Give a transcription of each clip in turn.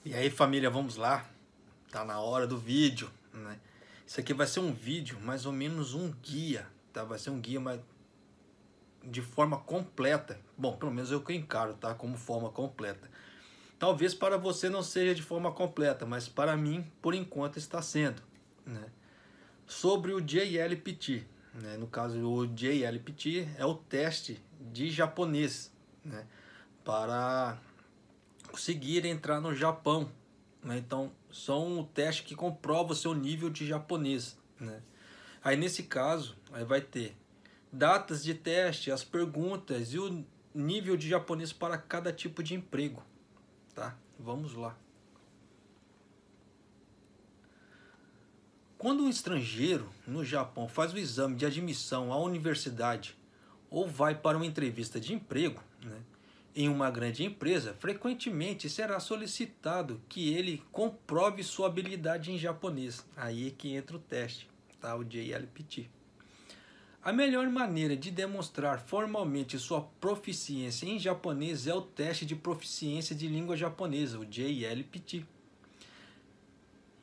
E aí, família, vamos lá. Tá na hora do vídeo, né? Isso aqui vai ser um vídeo, mais ou menos um guia, tá? Vai ser um guia, mas de forma completa. Bom, pelo menos eu que encaro, tá? Como forma completa. Talvez para você não seja de forma completa, mas para mim, por enquanto, está sendo, né? Sobre o JLPT, né? No caso, o JLPT é o teste de japonês, né? Para conseguir entrar no Japão, né? Então, são um teste que comprova o seu nível de japonês, né? Aí nesse caso, aí vai ter datas de teste, as perguntas e o nível de japonês para cada tipo de emprego, tá? Vamos lá. Quando um estrangeiro no Japão faz o exame de admissão à universidade ou vai para uma entrevista de emprego, né, em uma grande empresa, frequentemente será solicitado que ele comprove sua habilidade em japonês. Aí é que entra o teste, tá? O JLPT. A melhor maneira de demonstrar formalmente sua proficiência em japonês é o teste de proficiência de língua japonesa, o JLPT.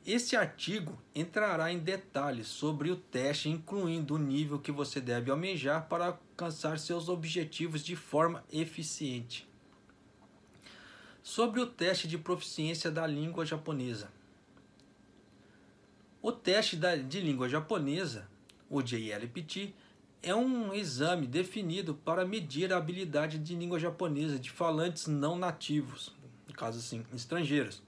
Este artigo entrará em detalhes sobre o teste, incluindo o nível que você deve almejar para alcançar seus objetivos de forma eficiente. Sobre o teste de proficiência da língua japonesa. O teste de língua japonesa, o JLPT, é um exame definido para medir a habilidade de língua japonesa de falantes não nativos, no caso assim, estrangeiros.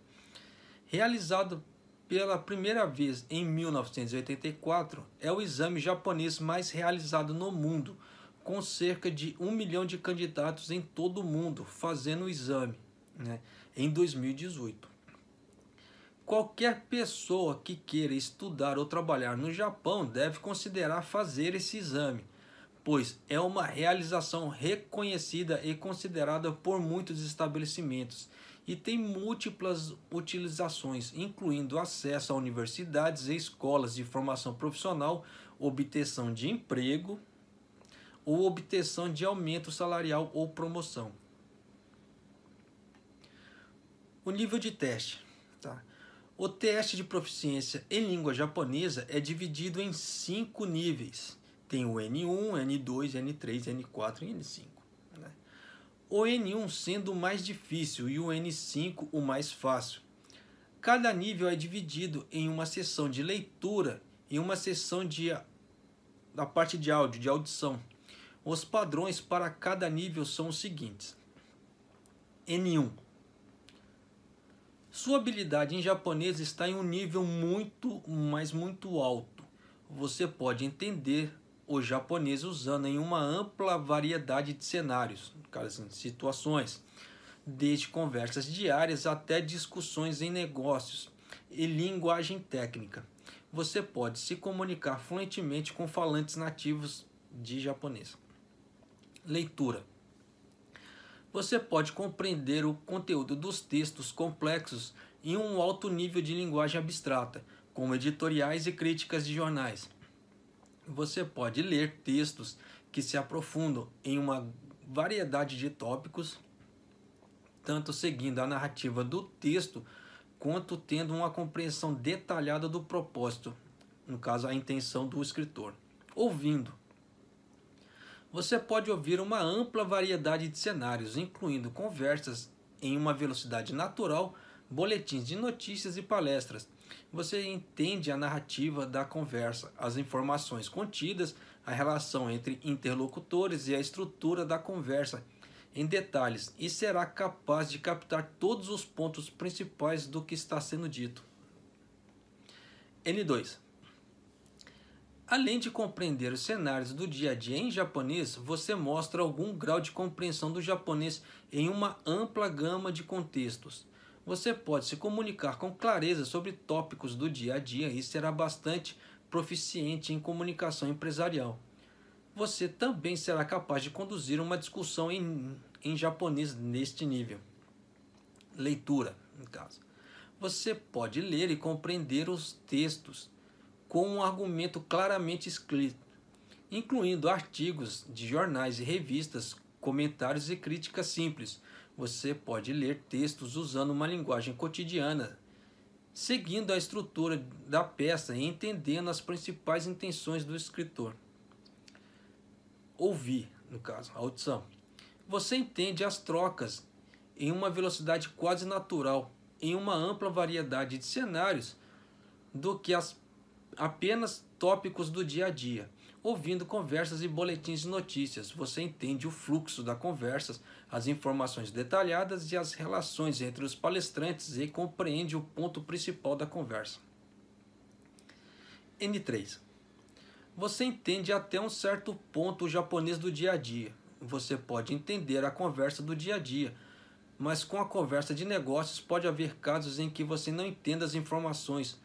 Realizado pela primeira vez em 1984, é o exame japonês mais realizado no mundo, com cerca de 1 milhão de candidatos em todo o mundo fazendo o exame, né, em 2018. Qualquer pessoa que queira estudar ou trabalhar no Japão deve considerar fazer esse exame, pois é uma realização reconhecida e considerada por muitos estabelecimentos e tem múltiplas utilizações, incluindo acesso a universidades e escolas de formação profissional, obtenção de emprego ou obtenção de aumento salarial ou promoção. O nível de teste, tá? O teste de proficiência em língua japonesa é dividido em 5 níveis. Tem o N1, N2, N3, N4 e N5. Né? O N1 sendo o mais difícil e o N5 o mais fácil. Cada nível é dividido em uma sessão de leitura e uma sessão da parte de áudio, de audição. Os padrões para cada nível são os seguintes. N1. Sua habilidade em japonês está em um nível muito alto. Você pode entender o japonês usando em uma ampla variedade de cenários, situações, desde conversas diárias até discussões em negócios e linguagem técnica. Você pode se comunicar fluentemente com falantes nativos de japonês. Leitura. Você pode compreender o conteúdo dos textos complexos em um alto nível de linguagem abstrata, como editoriais e críticas de jornais. Você pode ler textos que se aprofundam em uma variedade de tópicos, tanto seguindo a narrativa do texto, quanto tendo uma compreensão detalhada do propósito, no caso, a intenção do escritor. Ouvindo. Você pode ouvir uma ampla variedade de cenários, incluindo conversas em uma velocidade natural, boletins de notícias e palestras. Você entende a narrativa da conversa, as informações contidas, a relação entre interlocutores e a estrutura da conversa em detalhes e será capaz de captar todos os pontos principais do que está sendo dito. N2. Além de compreender os cenários do dia a dia em japonês, você mostra algum grau de compreensão do japonês em uma ampla gama de contextos. Você pode se comunicar com clareza sobre tópicos do dia a dia e será bastante proficiente em comunicação empresarial. Você também será capaz de conduzir uma discussão em japonês neste nível. Leitura, no caso. Você pode ler e compreender os textos com um argumento claramente escrito, incluindo artigos de jornais e revistas, comentários e críticas simples. Você pode ler textos usando uma linguagem cotidiana, seguindo a estrutura da peça e entendendo as principais intenções do escritor. Ouvir, no caso, a audição. Você entende as trocas em uma velocidade quase natural, em uma ampla variedade de cenários, do que apenas tópicos do dia a dia. Ouvindo conversas e boletins de notícias, você entende o fluxo da conversa, as informações detalhadas e as relações entre os palestrantes e compreende o ponto principal da conversa. N3. Você entende até um certo ponto o japonês do dia a dia. Você pode entender a conversa do dia a dia, mas com a conversa de negócios pode haver casos em que você não entenda as informações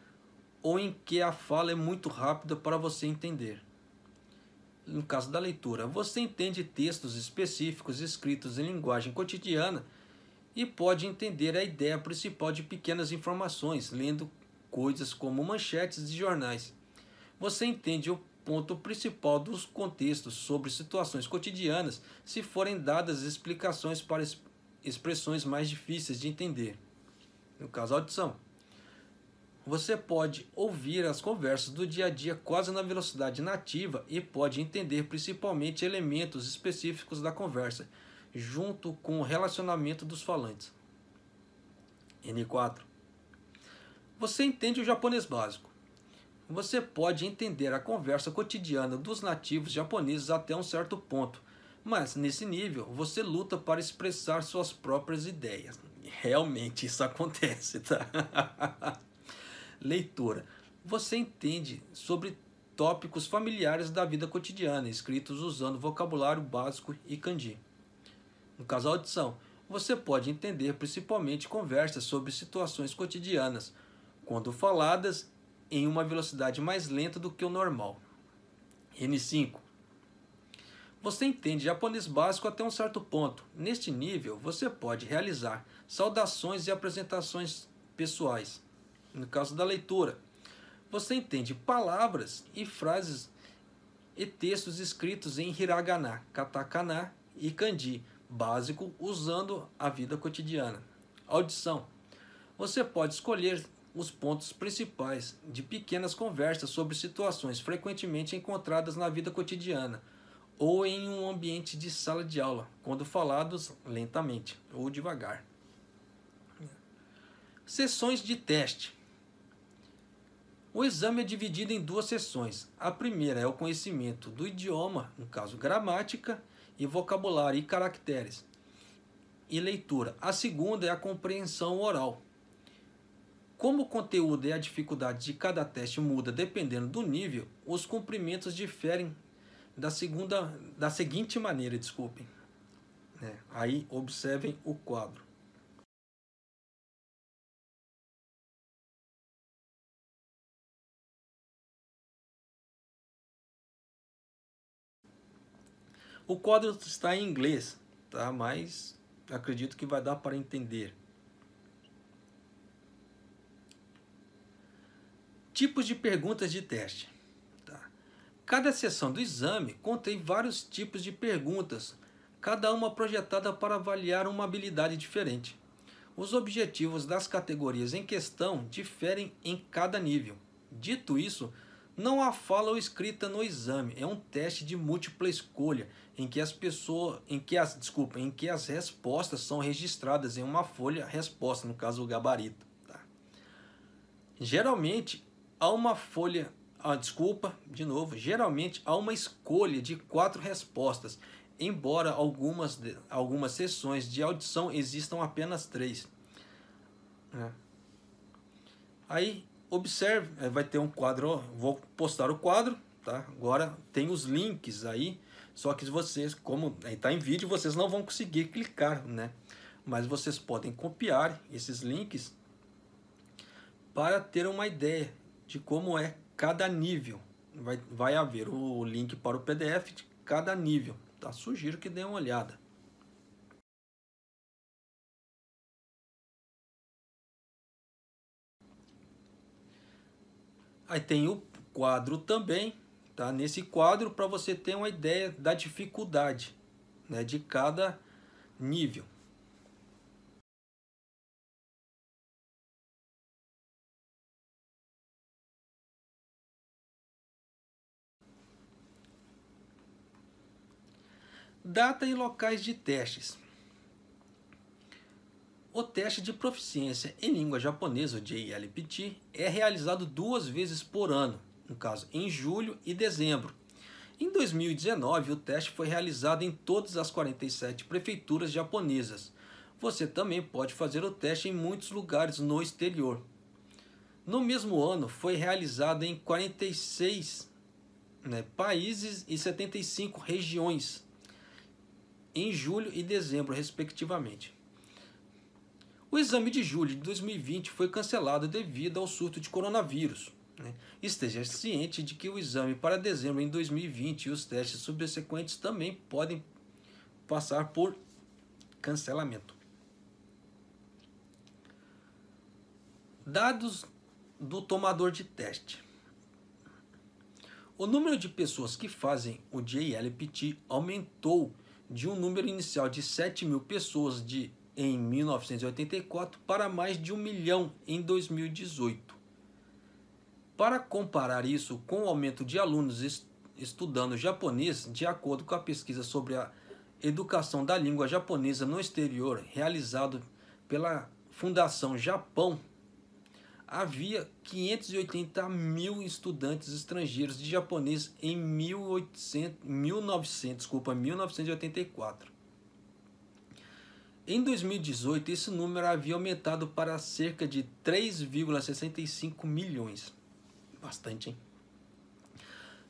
ou em que a fala é muito rápida para você entender. No caso da leitura, você entende textos específicos escritos em linguagem cotidiana e pode entender a ideia principal de pequenas informações, lendo coisas como manchetes de jornais. Você entende o ponto principal dos contextos sobre situações cotidianas se forem dadas explicações para expressões mais difíceis de entender. No caso, a audição. Você pode ouvir as conversas do dia a dia quase na velocidade nativa e pode entender principalmente elementos específicos da conversa, junto com o relacionamento dos falantes. N4. Você entende o japonês básico. Você pode entender a conversa cotidiana dos nativos japoneses até um certo ponto, mas nesse nível você luta para expressar suas próprias ideias. Realmente isso acontece, tá? Leitura. Você entende sobre tópicos familiares da vida cotidiana, escritos usando vocabulário básico e kanji. No caso, a audição. Você pode entender principalmente conversas sobre situações cotidianas, quando faladas em uma velocidade mais lenta do que o normal. N5. Você entende japonês básico até um certo ponto. Neste nível, você pode realizar saudações e apresentações pessoais. No caso da leitura, você entende palavras e frases e textos escritos em hiragana, katakana e kanji básico usando a vida cotidiana. Audição. Você pode escolher os pontos principais de pequenas conversas sobre situações frequentemente encontradas na vida cotidiana ou em um ambiente de sala de aula, quando falados lentamente ou devagar. Sessões de teste. O exame é dividido em duas sessões. A primeira é o conhecimento do idioma, no caso gramática, e vocabulário e caracteres, e leitura. A segunda é a compreensão oral. Como o conteúdo e a dificuldade de cada teste muda dependendo do nível, os cumprimentos diferem da seguinte maneira, desculpem. Aí observem o quadro. O quadro está em inglês, tá? Mas acredito que vai dar para entender. Tipos de perguntas de teste. Tá? Cada seção do exame contém vários tipos de perguntas, cada uma projetada para avaliar uma habilidade diferente. Os objetivos das categorias em questão diferem em cada nível. Dito isso, não há fala ou escrita no exame, é um teste de múltipla escolha em que as respostas são registradas em uma folha resposta, no caso o gabarito. Tá? Geralmente há uma folha, geralmente há uma escolha de 4 respostas, embora algumas sessões de audição existam apenas 3. Aí observe, vai ter um quadro, vou postar o quadro, tá? Agora tem os links aí, só que vocês, como está em vídeo, vocês não vão conseguir clicar, né? Mas vocês podem copiar esses links para ter uma ideia de como é cada nível. Vai haver o link para o PDF de cada nível, tá? Sugiro que dêem uma olhada. Aí tem o quadro também, tá? Nesse quadro, para você ter uma ideia da dificuldade, né, de cada nível. Data e locais de testes. O teste de proficiência em língua japonesa, o JLPT, é realizado 2 vezes por ano, no caso em julho e dezembro. Em 2019, o teste foi realizado em todas as 47 prefeituras japonesas. Você também pode fazer o teste em muitos lugares no exterior. No mesmo ano, foi realizado em 46 países e 75 regiões, em julho e dezembro, respectivamente. O exame de julho de 2020 foi cancelado devido ao surto de coronavírus. Esteja ciente de que o exame para dezembro em 2020 e os testes subsequentes também podem passar por cancelamento. Dados do tomador de teste. O número de pessoas que fazem o JLPT aumentou de um número inicial de 7.000 pessoas em 1984 para mais de 1 milhão em 2018. Para comparar isso com o aumento de alunos estudando japonês, de acordo com a pesquisa sobre a educação da língua japonesa no exterior, realizado pela Fundação Japão, havia 580.000 estudantes estrangeiros de japonês em 1984. Em 2018, esse número havia aumentado para cerca de 3,65 milhões. Bastante, hein?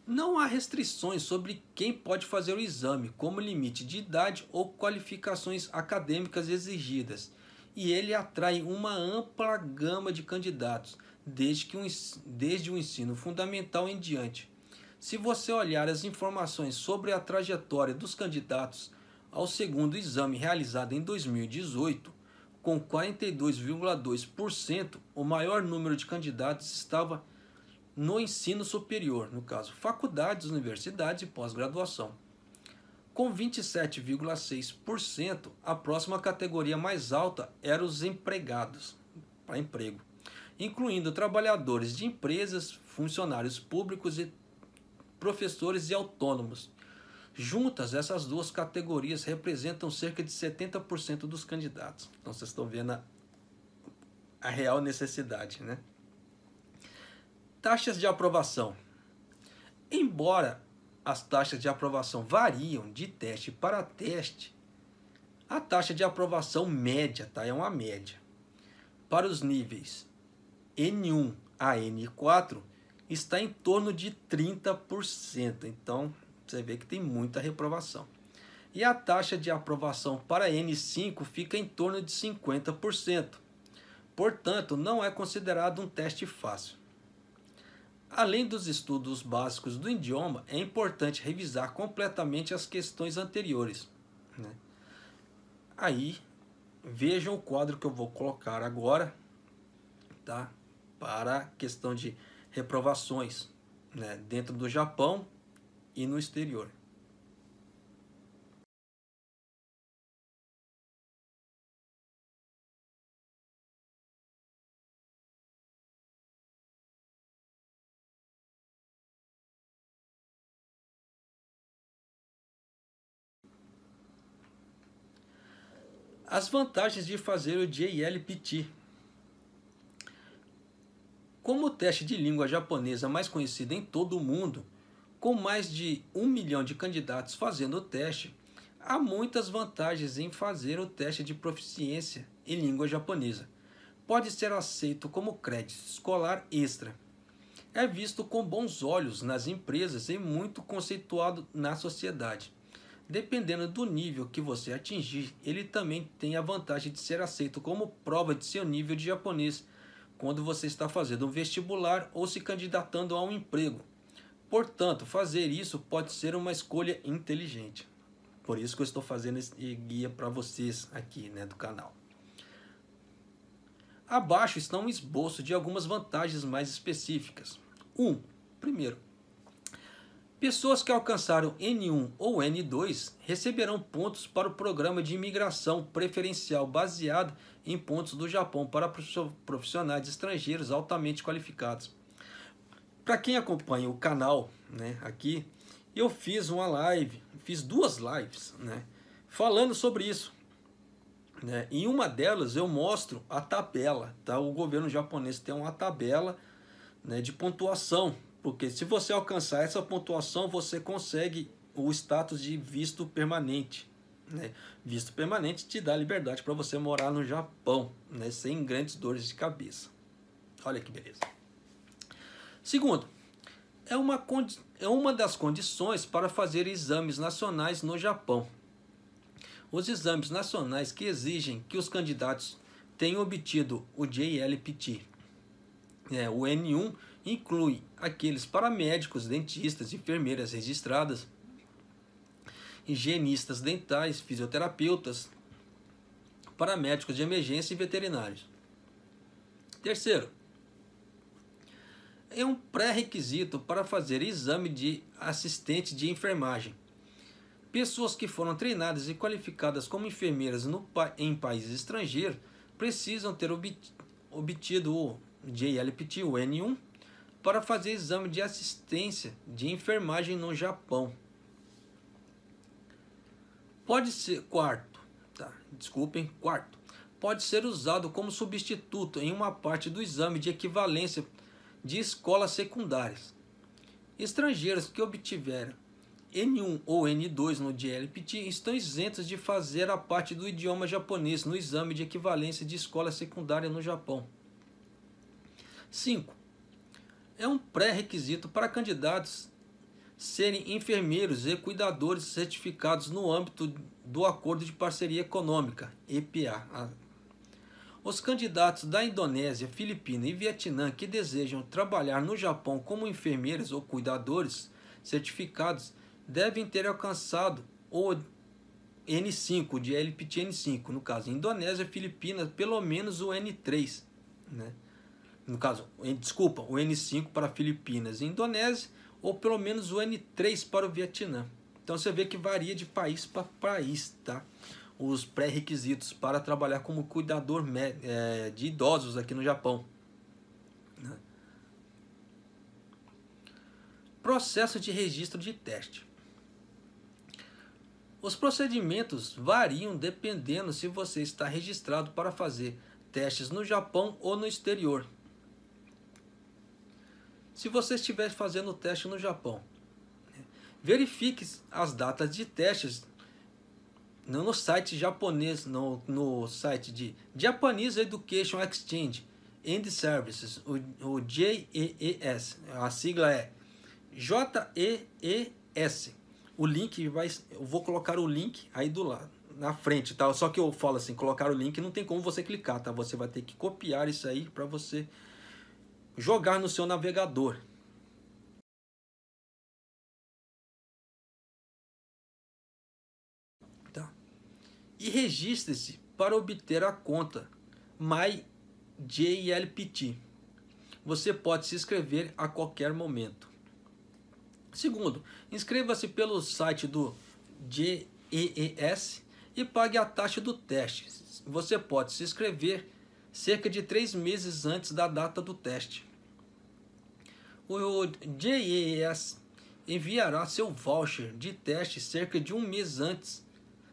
Não há restrições sobre quem pode fazer o exame, como limite de idade ou qualificações acadêmicas exigidas, e ele atrai uma ampla gama de candidatos, desde o ensino fundamental em diante. Se você olhar as informações sobre a trajetória dos candidatos ao segundo exame realizado em 2018, com 42,2%, o maior número de candidatos estava no ensino superior, no caso, faculdades, universidades e pós-graduação. Com 27,6%, a próxima categoria mais alta era os empregados, para emprego, incluindo trabalhadores de empresas, funcionários públicos e professores e autônomos. Juntas, essas duas categorias representam cerca de 70% dos candidatos. Então, vocês estão vendo a real necessidade, né? Taxas de aprovação. Embora as taxas de aprovação variam de teste para teste, a taxa de aprovação média, é uma média, para os níveis N1 a N4 está em torno de 30%. Então, você vê que tem muita reprovação. E a taxa de aprovação para N5 fica em torno de 50%. Portanto, não é considerado um teste fácil. Além dos estudos básicos do idioma, é importante revisar completamente as questões anteriores. Aí, vejam o quadro que eu vou colocar agora, tá? Para a questão de reprovações, dentro do Japão e no exterior. As vantagens de fazer o JLPT. Como o teste de língua japonesa mais conhecido em todo o mundo, com mais de 1 milhão de candidatos fazendo o teste, há muitas vantagens em fazer o teste de proficiência em língua japonesa. Pode ser aceito como crédito escolar extra. É visto com bons olhos nas empresas e muito conceituado na sociedade. Dependendo do nível que você atingir, ele também tem a vantagem de ser aceito como prova de seu nível de japonês quando você está fazendo um vestibular ou se candidatando a um emprego. Portanto, fazer isso pode ser uma escolha inteligente. Por isso que eu estou fazendo esse guia para vocês aqui, do canal. Abaixo está um esboço de algumas vantagens mais específicas. Primeiro, pessoas que alcançaram N1 ou N2 receberão pontos para o programa de imigração preferencial baseado em pontos do Japão para profissionais estrangeiros altamente qualificados. Para quem acompanha o canal aqui, Eu fiz uma live, fiz 2 lives, né, falando sobre isso, né? Em uma delas eu mostro a tabela, tá? O governo japonês tem uma tabela, né, de pontuação, porque se você alcançar essa pontuação, você consegue o status de visto permanente, né? Visto permanente te dá liberdade para você morar no Japão, né, sem grandes dores de cabeça. Olha que beleza. Segundo, é uma das condições para fazer exames nacionais no Japão. Os exames nacionais que exigem que os candidatos tenham obtido o JLPT, o N1, inclui aqueles para médicos, dentistas, enfermeiras registradas, higienistas dentais, fisioterapeutas, paramédicos de emergência e veterinários. Terceiro, é um pré-requisito para fazer exame de assistente de enfermagem. Pessoas que foram treinadas e qualificadas como enfermeiras em países estrangeiros precisam ter obtido o JLPT, o N1, para fazer exame de assistência de enfermagem no Japão. Quarto, pode ser usado como substituto em uma parte do exame de equivalência de escolas secundárias. Estrangeiros que obtiveram N1 ou N2 no JLPT estão isentos de fazer a parte do idioma japonês no exame de equivalência de escola secundária no Japão. 5. É um pré-requisito para candidatos serem enfermeiros e cuidadores certificados no âmbito do Acordo de Parceria Econômica, EPA. Os candidatos da Indonésia, Filipinas e Vietnã que desejam trabalhar no Japão como enfermeiros ou cuidadores certificados devem ter alcançado o N5, de LPT N5, no caso, Indonésia, Filipinas, pelo menos o N3, né? No caso, o N5 para Filipinas e Indonésia, ou pelo menos o N3 para o Vietnã. Então você vê que varia de país para país, tá? Os pré-requisitos para trabalhar como cuidador de idosos aqui no Japão. Processo de registro de teste. Os procedimentos variam dependendo se você está registrado para fazer testes no Japão ou no exterior. Se você estiver fazendo o teste no Japão, verifique as datas de testes no site japonês, no site de Japanese Education Exchange and Services, o JEES, a sigla é JEES. O link eu vou colocar o link aí do lado, na frente, tá? Só que eu falo assim, colocar o link não tem como você clicar, tá? Você vai ter que copiar isso aí para você jogar no seu navegador. Tá? E registre-se para obter a conta MyJLPT. Você pode se inscrever a qualquer momento. Segundo, inscreva-se pelo site do JEES e pague a taxa do teste. Você pode se inscrever cerca de 3 meses antes da data do teste. O JEES enviará seu voucher de teste cerca de 1 mês antes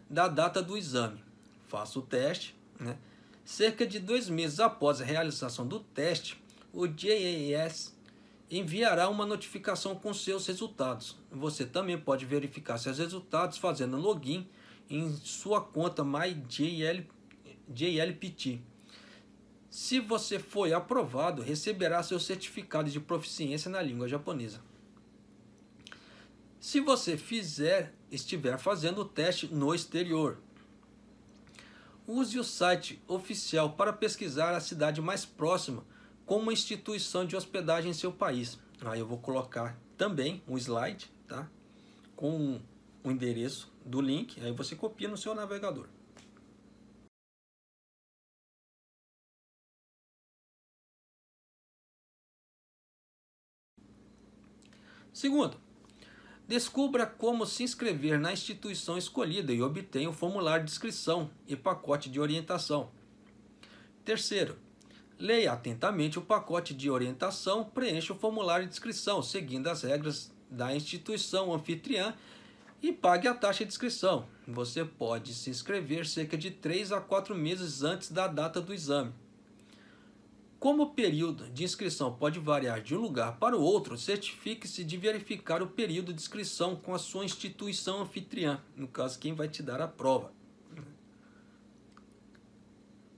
da data do exame. Faça o teste, né? Cerca de 2 meses após a realização do teste, o JEES enviará uma notificação com seus resultados. Você também pode verificar seus resultados fazendo login em sua conta MyJLPT. Se você foi aprovado, receberá seu certificado de proficiência na língua japonesa. Se você estiver fazendo o teste no exterior, use o site oficial para pesquisar a cidade mais próxima com uma instituição de hospedagem em seu país. Aí eu vou colocar também um slide, tá? Com o endereço do link, aí você copia no seu navegador. Segundo, descubra como se inscrever na instituição escolhida e obtenha o formulário de inscrição e pacote de orientação. Terceiro, leia atentamente o pacote de orientação, preencha o formulário de inscrição, seguindo as regras da instituição anfitriã e pague a taxa de inscrição. Você pode se inscrever cerca de 3 a 4 meses antes da data do exame. Como o período de inscrição pode variar de um lugar para o outro, certifique-se de verificar o período de inscrição com a sua instituição anfitriã, no caso, quem vai te dar a prova.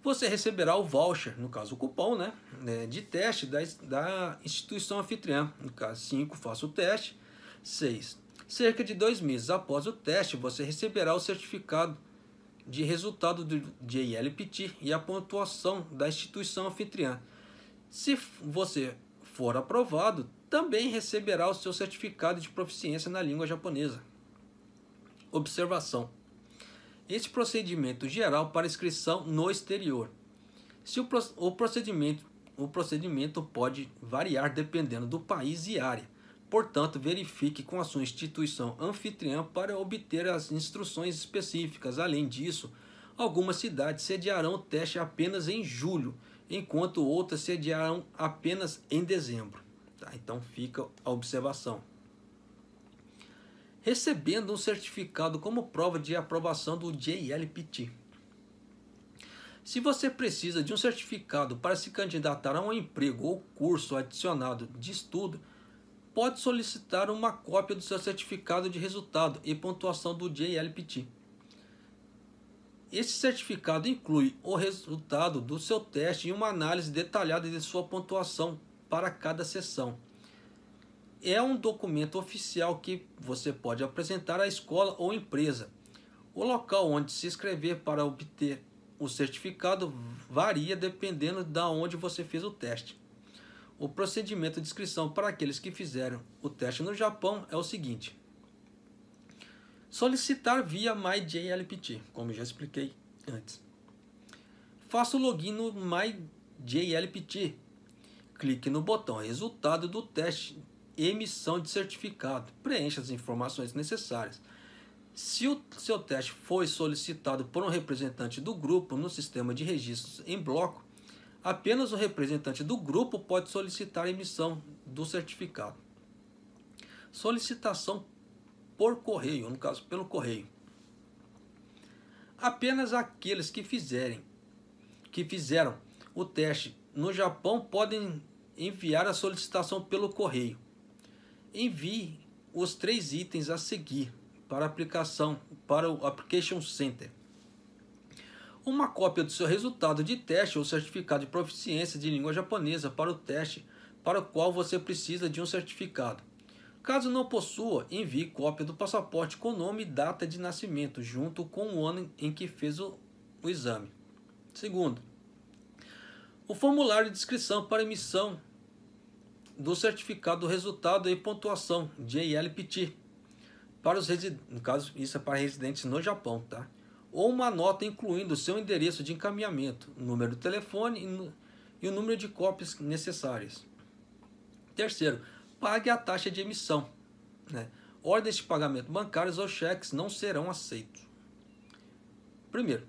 Você receberá o voucher, no caso o cupom, né, de teste da instituição anfitriã. No caso 5, faça o teste. 6. Cerca de 2 meses após o teste, você receberá o certificado de resultado do JLPT e a pontuação da instituição anfitriã. Se você for aprovado, também receberá o seu certificado de proficiência na língua japonesa. Observação: este procedimento geral para inscrição no exterior. O procedimento pode variar dependendo do país e área. Portanto, verifique com a sua instituição anfitriã para obter as instruções específicas. Além disso, algumas cidades sediarão o teste apenas em julho, enquanto outras sediarão apenas em dezembro. Tá? Então fica a observação. Recebendo um certificado como prova de aprovação do JLPT. Se você precisa de um certificado para se candidatar a um emprego ou curso adicionado de estudo, pode solicitar uma cópia do seu certificado de resultado e pontuação do JLPT. Esse certificado inclui o resultado do seu teste e uma análise detalhada de sua pontuação para cada sessão. É um documento oficial que você pode apresentar à escola ou empresa. O local onde se inscrever para obter o certificado varia dependendo de onde você fez o teste. O procedimento de inscrição para aqueles que fizeram o teste no Japão é o seguinte: solicitar via MyJLPT, como já expliquei antes. Faça o login no MyJLPT. Clique no botão resultado do teste e emissão de certificado. Preencha as informações necessárias. Se o seu teste foi solicitado por um representante do grupo no sistema de registros em bloco, apenas o representante do grupo pode solicitar a emissão do certificado. Solicitação por correio, no caso pelo correio. Apenas aqueles que fizeram o teste no Japão podem enviar a solicitação pelo correio. Envie os 3 itens a seguir para aplicação para o Application Center. Uma cópia do seu resultado de teste ou certificado de proficiência de língua japonesa para o teste para o qual você precisa de um certificado. Caso não possua, envie cópia do passaporte com nome e data de nascimento, junto com o ano em que fez o exame. Segundo, o formulário de inscrição para emissão do certificado do resultado e pontuação, JLPT, para os no caso, isso é para residentes no Japão, tá? Ou uma nota incluindo o seu endereço de encaminhamento, número de telefone e o número de cópias necessárias. Terceiro, pague a taxa de emissão. Ordens de pagamento bancários ou cheques não serão aceitos. Primeiro,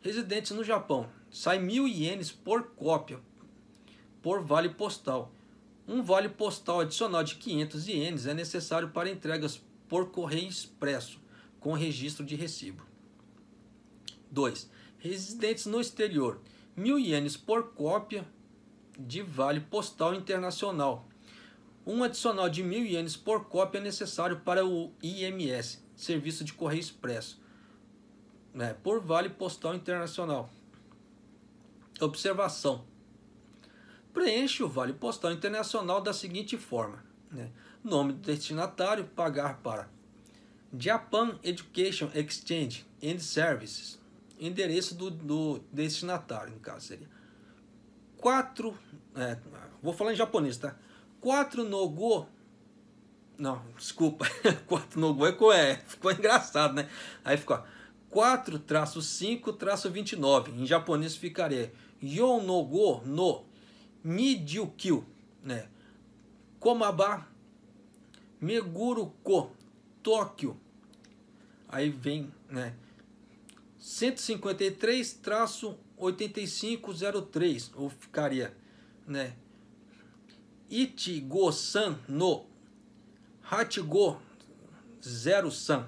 residentes no Japão, sai 1.000 ienes por cópia, por vale postal. Um vale postal adicional de 500 ienes é necessário para entregas por correio expresso, com registro de recibo. 2. Residentes no exterior, 1.000 ienes por cópia de vale postal internacional. Um adicional de 1.000 ienes por cópia é necessário para o IMS, Serviço de Correio Expresso, por vale postal internacional. Observação: preencha o vale postal internacional da seguinte forma: nome do destinatário, pagar para Japan Education Exchange and Services, endereço do destinatário, no caso seria 4, vou falar em japonês, tá? 4 no go, não, desculpa, 4 no go ficou engraçado, né? Aí ficou 4-5-29, em japonês ficaria Yon no go no Nijiukyu, Komaba Meguro ko Tóquio. Aí vem, 153-8503, ou ficaria, Ichigo-san no Hachigo Zero San.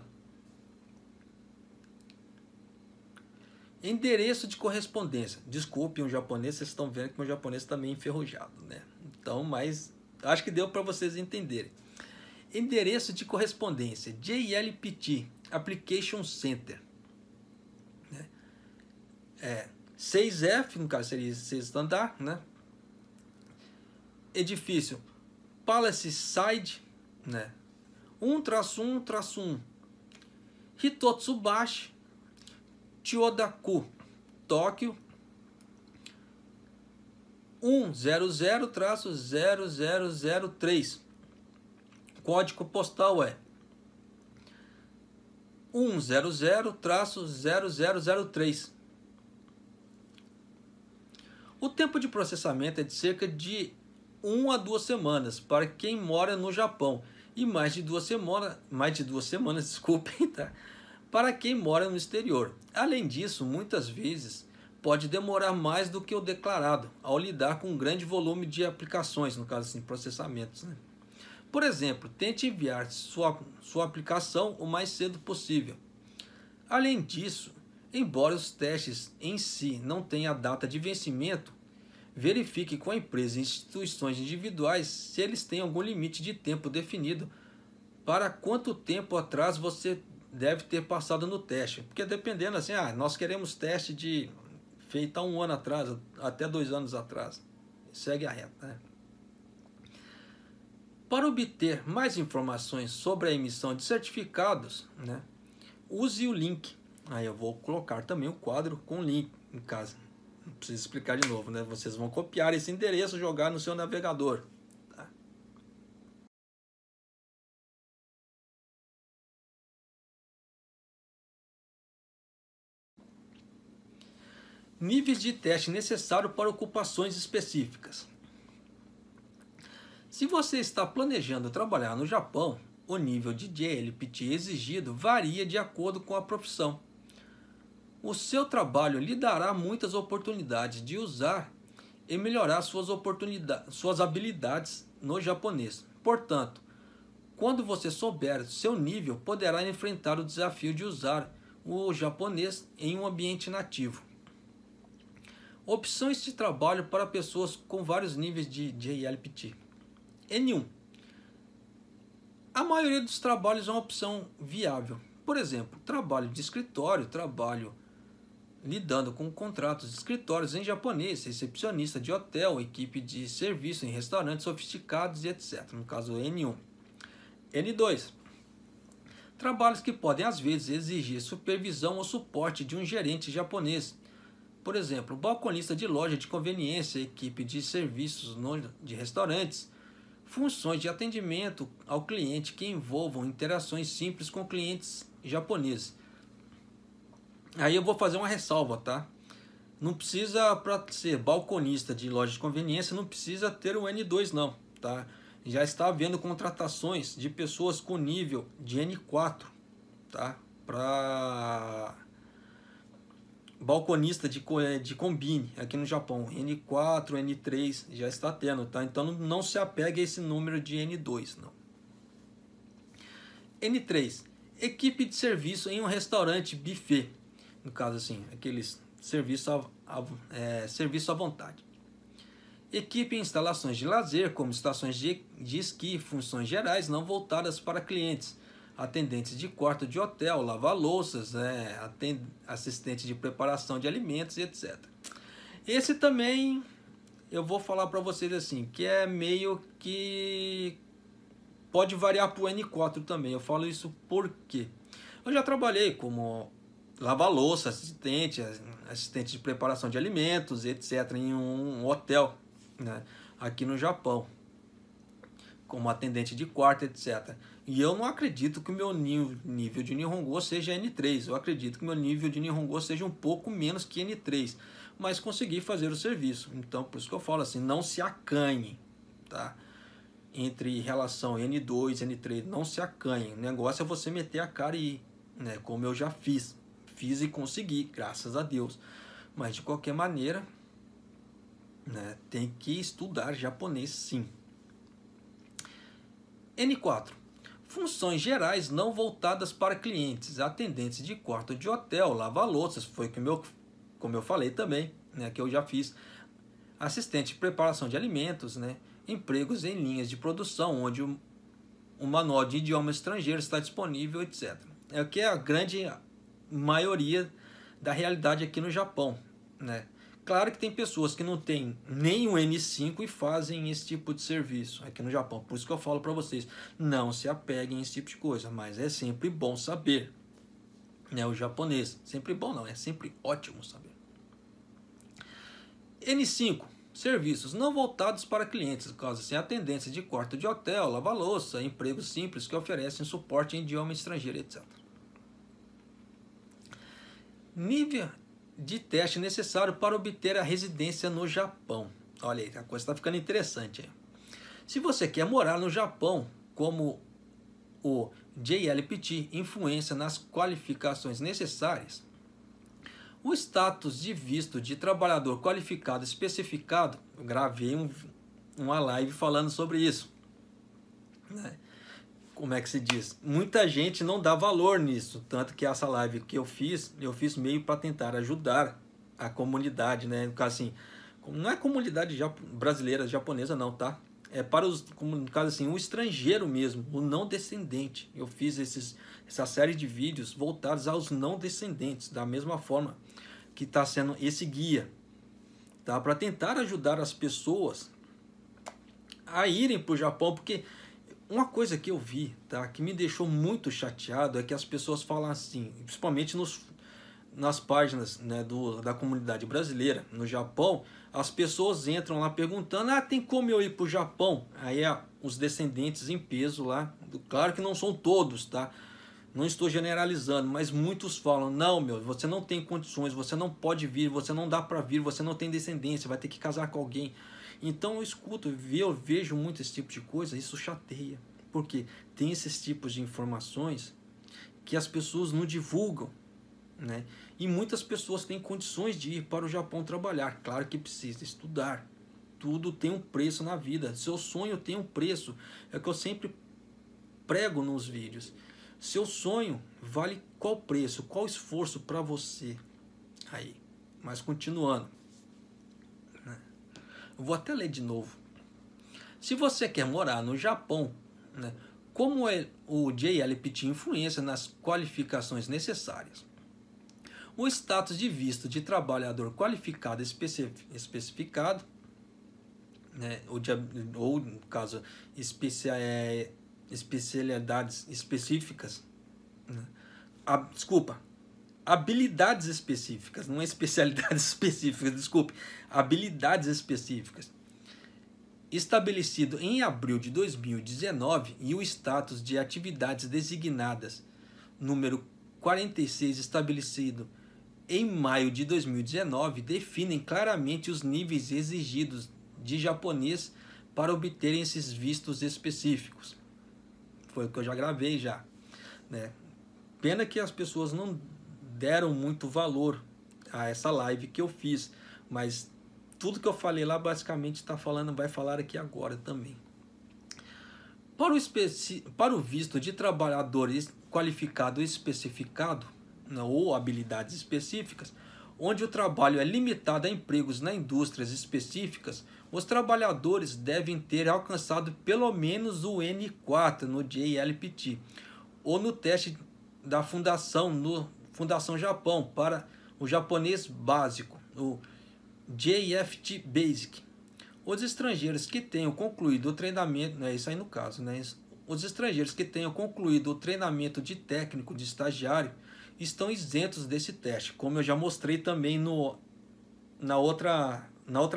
Endereço de correspondência. Desculpe um japonês, vocês estão vendo que meu japonês está meio enferrujado, né? Então, mas acho que deu para vocês entenderem. Endereço de correspondência. JLPT Application Center. 6F, no caso seria 6 andar, né? Edifício Palace Side, né? 1-1-1. Hitotsubashi, Chiyodaku, Tóquio, 100-0003. Código postal é 100-0003. O tempo de processamento é de cerca de 1 a 2 semanas para quem mora no Japão e mais de 2 semanas, desculpem, tá? Para quem mora no exterior. Além disso, muitas vezes pode demorar mais do que o declarado ao lidar com um grande volume de aplicações, no caso assim, processamentos, né? Por exemplo, tente enviar sua aplicação o mais cedo possível. Além disso, embora os testes em si não tenham a data de vencimento, verifique com a empresa e instituições individuais se eles têm algum limite de tempo definido para quanto tempo atrás você deve ter passado no teste. Porque dependendo assim, nós queremos teste de feito há 1 ano atrás, até 2 anos atrás. Segue a reta, né? Para obter mais informações sobre a emissão de certificados, né, use o link. Aí eu vou colocar também o quadro com link em casa. Não preciso explicar de novo, né? Vocês vão copiar esse endereço e jogar no seu navegador. Tá? Níveis de teste necessário para ocupações específicas. Se você está planejando trabalhar no Japão, o nível de JLPT exigido varia de acordo com a profissão. O seu trabalho lhe dará muitas oportunidades de usar e melhorar suas habilidades no japonês. Portanto, quando você souber seu nível, poderá enfrentar o desafio de usar o japonês em um ambiente nativo. Opções de trabalho para pessoas com vários níveis de JLPT. N1. A maioria dos trabalhos é uma opção viável. Por exemplo, trabalho de escritório, trabalho lidando com contratos de escritórios em japonês, recepcionista de hotel, equipe de serviço em restaurantes sofisticados e etc. No caso N1. N2. Trabalhos que podem às vezes exigir supervisão ou suporte de um gerente japonês. Por exemplo, balconista de loja de conveniência, equipe de serviços de restaurantes, funções de atendimento ao cliente que envolvam interações simples com clientes japoneses. Aí eu vou fazer uma ressalva, tá? Não precisa, para ser balconista de loja de conveniência, não precisa ter o N2 não, tá? Já está havendo contratações de pessoas com nível de N4, tá? Para balconista de combine aqui no Japão, N4, N3 já está tendo, tá? Então não se apegue a esse número de N2, não. N3, equipe de serviço em um restaurante buffet, no caso assim, aqueles serviço à vontade. Equipe em instalações de lazer, como estações de esqui, funções gerais não voltadas para clientes, atendentes de quarto de hotel, lava-louças, assistente de preparação de alimentos, etc. Esse também eu vou falar para vocês assim, que é meio que pode variar para o N4 também. Eu falo isso porque eu já trabalhei como lava-louça, assistente de preparação de alimentos, etc. em um hotel, né, aqui no Japão, como atendente de quarto, etc. E eu não acredito que o meu nível de Nihongo seja N3. Eu acredito que o meu nível de Nihongo seja um pouco menos que N3. Mas consegui fazer o serviço. Então, por isso que eu falo assim, não se acanhe, tá? Entre relação N2 e N3, não se acanhe. O negócio é você meter a cara e ir, né? Como eu já fiz. Fiz e consegui, graças a Deus. Mas, de qualquer maneira, né, tem que estudar japonês sim. N4. Funções gerais não voltadas para clientes, atendentes de quarto de hotel, lava-louças, foi como eu falei também, né, que eu já fiz, assistente de preparação de alimentos, né, empregos em linhas de produção, onde o manual de idioma estrangeiro está disponível, etc. É o que é a grande maioria da realidade aqui no Japão, né? Claro que tem pessoas que não têm nem o N5 e fazem esse tipo de serviço aqui no Japão. Por isso que eu falo para vocês, não se apeguem a esse tipo de coisa, mas é sempre bom saber, né, o japonês. Sempre bom não, é sempre ótimo saber. N5, serviços não voltados para clientes, no caso assim, atendência de quarto de hotel, lava-louça, empregos simples que oferecem suporte em idioma estrangeiro, etc. Nível de teste necessário para obter a residência no Japão. Olha aí, a coisa está ficando interessante aí. Se você quer morar no Japão, como o JLPT, influência nas qualificações necessárias, o status de visto de trabalhador qualificado especificado, eu gravei uma live falando sobre isso, né? Como é que se diz? Muita gente não dá valor nisso, tanto que essa live que eu fiz meio para tentar ajudar a comunidade, né? No caso assim, não é comunidade brasileira, japonesa não, tá? É para os, no caso assim, o estrangeiro mesmo, o não descendente. Eu fiz essa série de vídeos voltados aos não descendentes, da mesma forma que está sendo esse guia, tá? Para tentar ajudar as pessoas a irem para o Japão, porque uma coisa que eu vi, tá, que me deixou muito chateado é que as pessoas falam assim, principalmente nas páginas, né, da comunidade brasileira no Japão, as pessoas entram lá perguntando, tem como eu ir para o Japão? Aí os descendentes em peso lá, claro que não são todos, tá? Não estou generalizando, mas muitos falam, não, meu, você não tem condições, você não pode vir, você não dá para vir, você não tem descendência, vai ter que casar com alguém. Então eu escuto, eu vejo muito esse tipo de coisa, isso chateia, porque tem esses tipos de informações que as pessoas não divulgam, né? E muitas pessoas têm condições de ir para o Japão trabalhar, claro que precisa estudar, tudo tem um preço na vida, seu sonho tem um preço, é o que eu sempre prego nos vídeos. Seu sonho vale qual preço, qual esforço para você aí. Mas continuando, né? Eu vou até ler de novo. Se você quer morar no Japão, né, como é o JLPT influência nas qualificações necessárias? O status de visto de trabalhador qualificado especificado, né, ou no caso especialidades específicas, né? Habilidades específicas, não é especialidades específicas, desculpe, habilidades específicas, estabelecido em abril de 2019, e o status de atividades designadas número 46, estabelecido em maio de 2019, definem claramente os níveis exigidos de japonês para obterem esses vistos específicos. Foi o que eu já gravei já, né? Pena que as pessoas não deram muito valor a essa live que eu fiz, mas tudo que eu falei lá basicamente vai falar aqui agora também. Para o visto de trabalhador qualificado especificado, ou habilidades específicas, onde o trabalho é limitado a empregos na indústrias específicas, os trabalhadores devem ter alcançado pelo menos o N4 no JLPT, ou no teste da Fundação Japão para o japonês básico, o JFT Basic. Os estrangeiros que tenham concluído o treinamento, isso aí no caso, né? Os estrangeiros que tenham concluído o treinamento de técnico de estagiário estão isentos desse teste, como eu já mostrei também na outra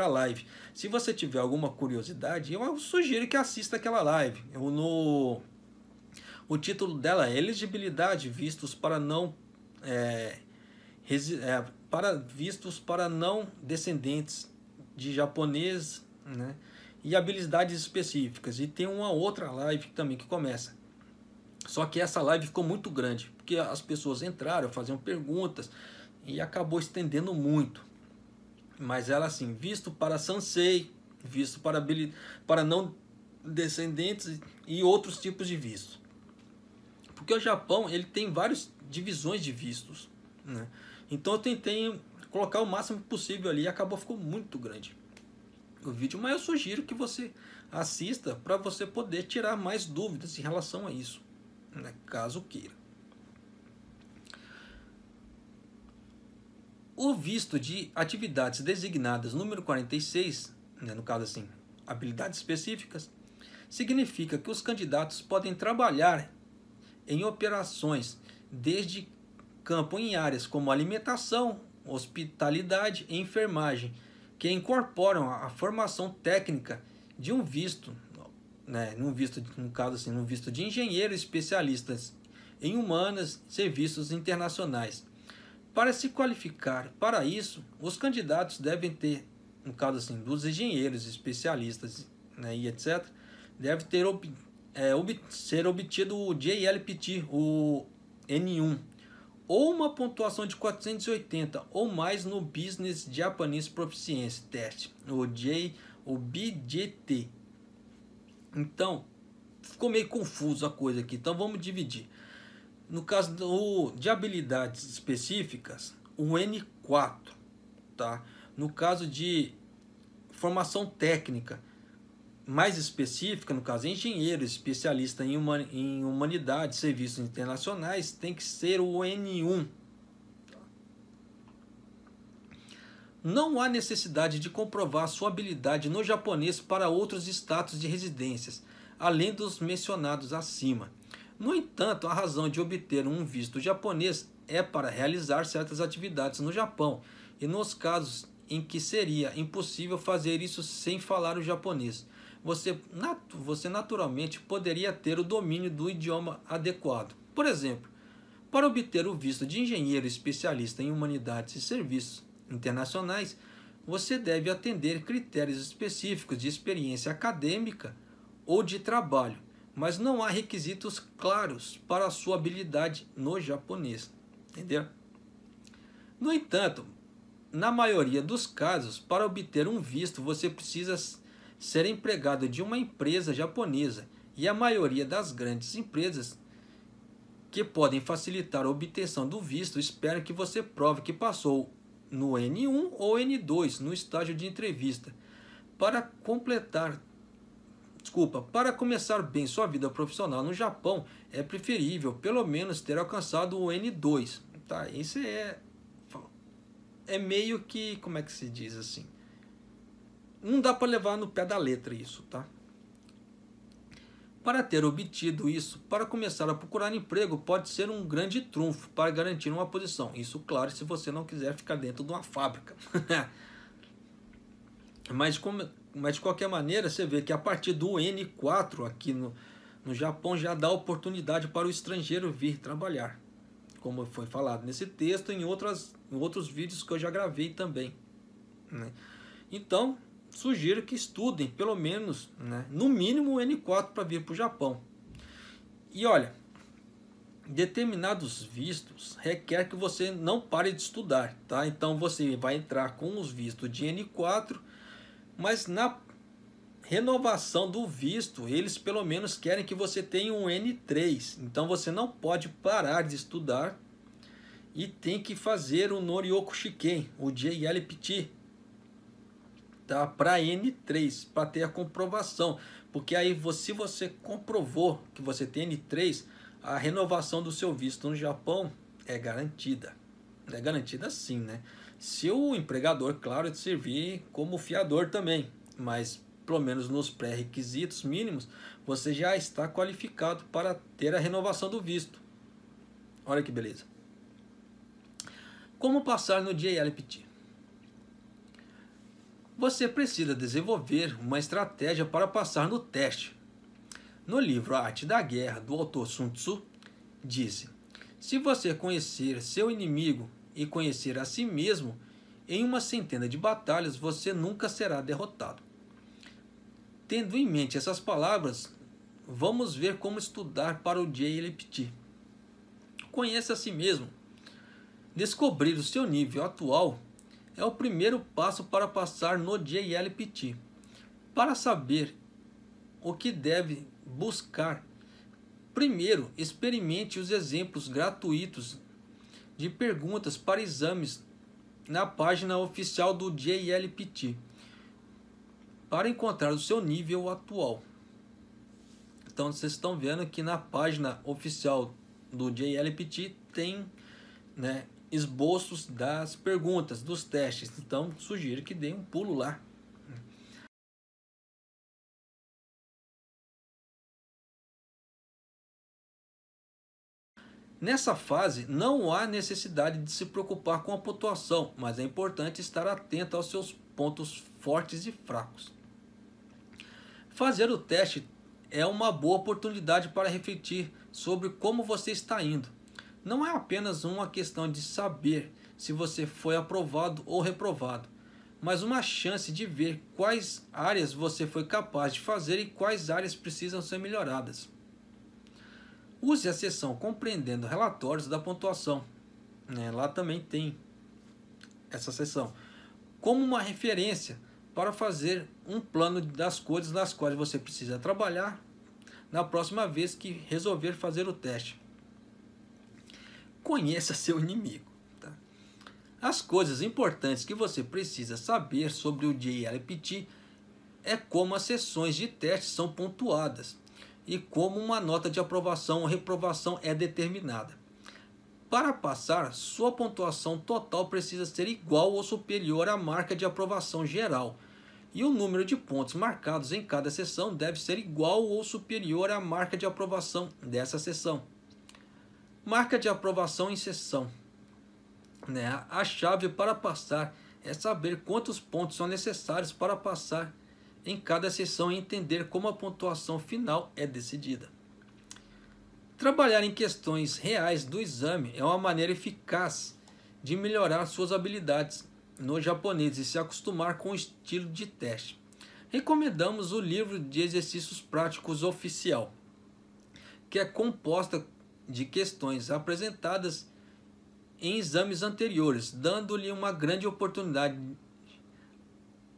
live. Se você tiver alguma curiosidade, eu sugiro que assista aquela live. O título dela é Elegibilidade vistos para não vistos para não descendentes de japonês, né? E habilidades específicas. E tem uma outra live também que começa. Só que essa live ficou muito grande, porque as pessoas entraram, faziam perguntas e acabou estendendo muito. Mas ela assim, visto para Sansei, visto para não descendentes e outros tipos de visto. Porque o Japão ele tem várias divisões de vistos, né? Então eu tentei colocar o máximo possível ali e acabou ficou muito grande o vídeo, mas eu sugiro que você assista para você poder tirar mais dúvidas em relação a isso, né? Caso queira. O visto de atividades designadas número 46, né, no caso assim, habilidades específicas, significa que os candidatos podem trabalhar em operações desde campo em áreas como alimentação, hospitalidade e enfermagem, que incorporam a formação técnica de um visto, né, no caso assim, um visto de engenheiro especialistas em humanas, serviços internacionais. Para se qualificar para isso, os candidatos devem ter, no caso assim, dos engenheiros especialistas, né, e etc., deve ter ser obtido o JLPT, o N1, ou uma pontuação de 480 ou mais no Business Japanese Proficiency Test, o BJT. Então, ficou meio confuso a coisa aqui, então vamos dividir. No caso de habilidades específicas, o N4, tá? No caso de formação técnica mais específica, no caso engenheiro, especialista em humanidades, serviços internacionais, tem que ser o N1. Não há necessidade de comprovar sua habilidade no japonês para outros status de residências, além dos mencionados acima. No entanto, a razão de obter um visto japonês é para realizar certas atividades no Japão, e nos casos em que seria impossível fazer isso sem falar o japonês, você naturalmente poderia ter o domínio do idioma adequado. Por exemplo, para obter o visto de engenheiro especialista em humanidades e serviços internacionais, você deve atender critérios específicos de experiência acadêmica ou de trabalho, mas não há requisitos claros para a sua habilidade no japonês. Entendeu? No entanto, na maioria dos casos, para obter um visto, você precisa ser empregado de uma empresa japonesa, e a maioria das grandes empresas que podem facilitar a obtenção do visto esperam que você prove que passou no N1 ou N2 no estágio de entrevista. Para começar bem sua vida profissional no Japão, é preferível pelo menos ter alcançado o N2. Tá? Isso é meio que, como é que se diz assim? Não dá para levar no pé da letra isso, tá? Para ter obtido isso, para começar a procurar emprego, pode ser um grande trunfo para garantir uma posição. Isso, claro, se você não quiser ficar dentro de uma fábrica. Mas de qualquer maneira, você vê que a partir do N4 aqui no Japão já dá oportunidade para o estrangeiro vir trabalhar, como foi falado nesse texto e em outros vídeos que eu já gravei também, né? Então, sugiro que estudem pelo menos, né, no mínimo o N4 para vir para o Japão. E olha, determinados vistos requer que você não pare de estudar, tá? Então você vai entrar com os vistos de N4, mas na renovação do visto, eles pelo menos querem que você tenha um N3. Então você não pode parar de estudar e tem que fazer o Noryoku Shiken, o JLPT, tá? Para N3, para ter a comprovação. Porque aí, se você comprovou que você tem N3, a renovação do seu visto no Japão é garantida. É garantida sim, né? Se o empregador, claro, te servir como fiador também, mas pelo menos nos pré-requisitos mínimos, você já está qualificado para ter a renovação do visto. Olha que beleza. Como passar no JLPT? Você precisa desenvolver uma estratégia para passar no teste. No livro A Arte da Guerra, do autor Sun Tzu, disse: se você conhecer seu inimigo e conhecer a si mesmo, em uma centena de batalhas você nunca será derrotado. Tendo em mente essas palavras, vamos ver como estudar para o JLPT. Conheça a si mesmo. Descobrir o seu nível atual é o primeiro passo para passar no JLPT. Para saber o que deve buscar Primeiro, experimente os exemplos gratuitos de perguntas para exames na página oficial do JLPT para encontrar o seu nível atual. Então vocês estão vendo que na página oficial do JLPT tem, né, esboços das perguntas, dos testes. Então sugiro que dê um pulo lá. Nessa fase, não há necessidade de se preocupar com a pontuação, mas é importante estar atento aos seus pontos fortes e fracos. Fazer o teste é uma boa oportunidade para refletir sobre como você está indo. Não é apenas uma questão de saber se você foi aprovado ou reprovado, mas uma chance de ver quais áreas você foi capaz de fazer e quais áreas precisam ser melhoradas. Use a seção Compreendendo Relatórios da Pontuação, lá também tem essa seção, como uma referência para fazer um plano das coisas nas quais você precisa trabalhar na próxima vez que resolver fazer o teste. Conheça seu inimigo. Tá? As coisas importantes que você precisa saber sobre o JLPT é como as sessões de teste são pontuadas e como uma nota de aprovação ou reprovação é determinada. Para passar, sua pontuação total precisa ser igual ou superior à marca de aprovação geral, e o número de pontos marcados em cada sessão deve ser igual ou superior à marca de aprovação dessa sessão. Marca de aprovação em sessão. A chave para passar é saber quantos pontos são necessários para passar em cada sessão e entender como a pontuação final é decidida. Trabalhar em questões reais do exame é uma maneira eficaz de melhorar suas habilidades no japonês e se acostumar com o estilo de teste. Recomendamos o livro de exercícios práticos oficial, que é composta de questões apresentadas em exames anteriores, dando-lhe uma grande oportunidade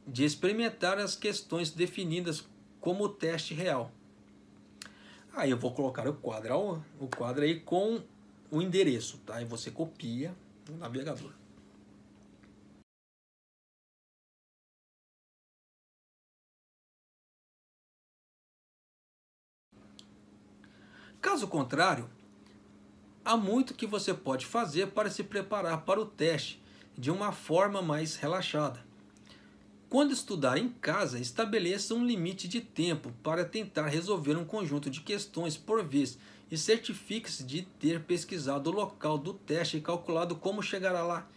de experimentar as questões definidas como teste real. Aí eu vou colocar o quadro aí com o endereço, tá? E você copia no navegador. Caso contrário, há muito que você pode fazer para se preparar para o teste de uma forma mais relaxada. Quando estudar em casa, estabeleça um limite de tempo para tentar resolver um conjunto de questões por vez e certifique-se de ter pesquisado o local do teste e calculado como chegará lá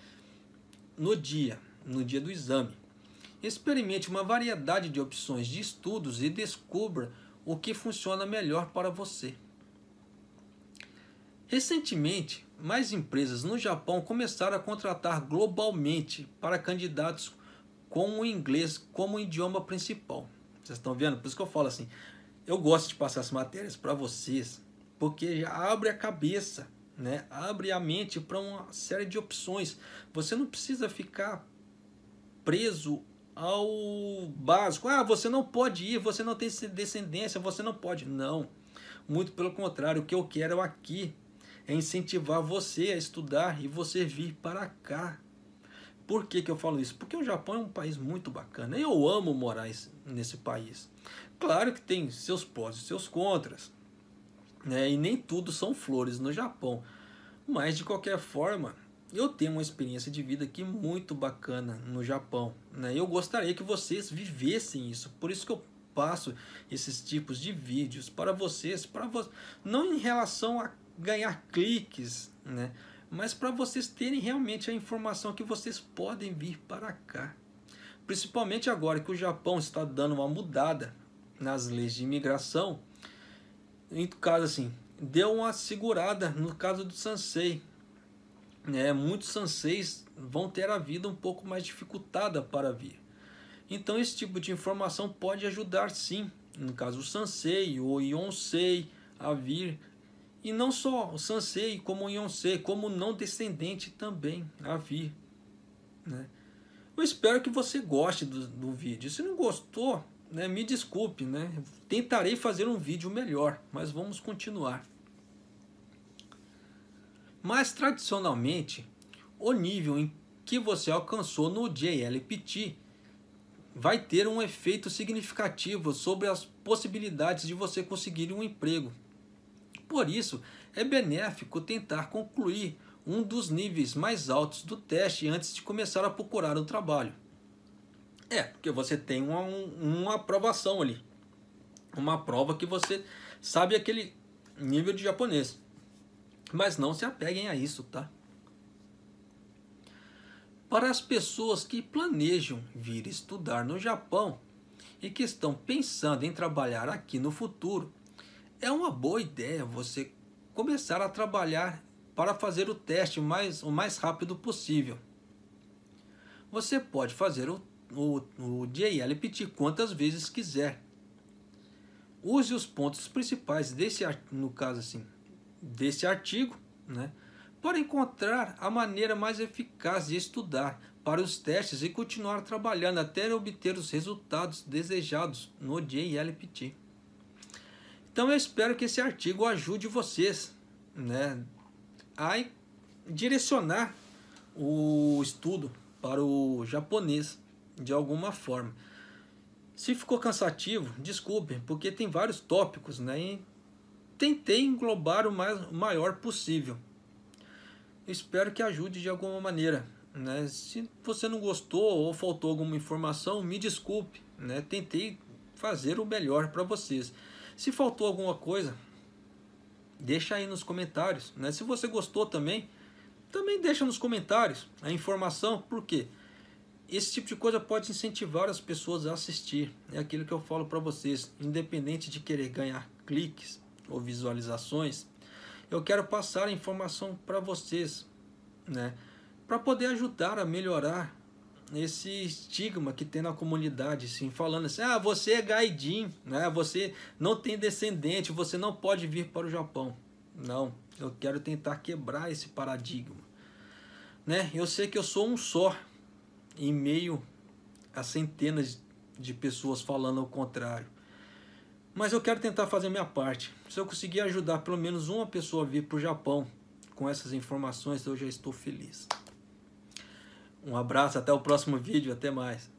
no dia do exame. Experimente uma variedade de opções de estudos e descubra o que funciona melhor para você. Recentemente, mais empresas no Japão começaram a contratar globalmente para candidatos com o inglês como idioma principal. Vocês estão vendo? Por isso que eu falo assim, eu gosto de passar as matérias para vocês, porque já abre a cabeça, abre a mente para uma série de opções. Você não precisa ficar preso ao básico. Você não pode ir, você não tem descendência, você não pode. Não, muito pelo contrário, o que eu quero aqui é incentivar você a estudar e você vir para cá. Por que eu falo isso? Porque o Japão é um país muito bacana. Eu amo morar nesse país. Claro que tem seus prós e seus contras, e nem tudo são flores no Japão. Mas, de qualquer forma, eu tenho uma experiência de vida aqui muito bacana no Japão. Eu gostaria que vocês vivessem isso. Por isso que eu passo esses tipos de vídeos para vocês, não em relação a ganhar cliques, mas para vocês terem realmente a informação que vocês podem vir para cá. Principalmente agora que o Japão está dando uma mudada nas leis de imigração. Em caso assim, deu uma segurada no caso do Sansei. Muitos Sanseis vão ter a vida um pouco mais dificultada para vir. Então esse tipo de informação pode ajudar sim, no caso o Sansei ou Yonsei, a vir. E não só o Sansei, como o Yonsei, como o não descendente também a vir. Eu espero que você goste do vídeo. Se não gostou, né, me desculpe, né? Tentarei fazer um vídeo melhor, mas vamos continuar. Mas tradicionalmente, o nível em que você alcançou no JLPT vai ter um efeito significativo sobre as possibilidades de você conseguir um emprego. Por isso, é benéfico tentar concluir um dos níveis mais altos do teste antes de começar a procurar um trabalho. Porque você tem uma aprovação ali. Uma prova que você sabe aquele nível de japonês. Mas não se apeguem a isso, tá? Para as pessoas que planejam vir estudar no Japão e que estão pensando em trabalhar aqui no futuro, é uma boa ideia você começar a trabalhar para fazer o teste o mais rápido possível. Você pode fazer o JLPT quantas vezes quiser. Use os pontos principais desse artigo, né, para encontrar a maneira mais eficaz de estudar para os testes e continuar trabalhando até obter os resultados desejados no JLPT. Então eu espero que esse artigo ajude vocês, né, a direcionar o estudo para o japonês de alguma forma. Se ficou cansativo, desculpe, porque tem vários tópicos, né, e tentei englobar o maior possível. Eu espero que ajude de alguma maneira, né? Se você não gostou ou faltou alguma informação, me desculpe, né? Tentei fazer o melhor para vocês. Se faltou alguma coisa, deixa aí nos comentários, né? Se você gostou também deixa nos comentários a informação, porque esse tipo de coisa pode incentivar as pessoas a assistir. É aquilo que eu falo para vocês, independente de querer ganhar cliques ou visualizações, eu quero passar a informação para vocês, né? Para poder ajudar a melhorar esse estigma que tem na comunidade, assim, falando assim, você é gaijin, né? Você não tem descendente, você não pode vir para o Japão. Não, eu quero tentar quebrar esse paradigma, né? Eu sei que eu sou um só em meio a centenas de pessoas falando ao contrário, mas eu quero tentar fazer a minha parte. Se eu conseguir ajudar pelo menos uma pessoa a vir para o Japão com essas informações, eu já estou feliz. Um abraço, até o próximo vídeo, até mais.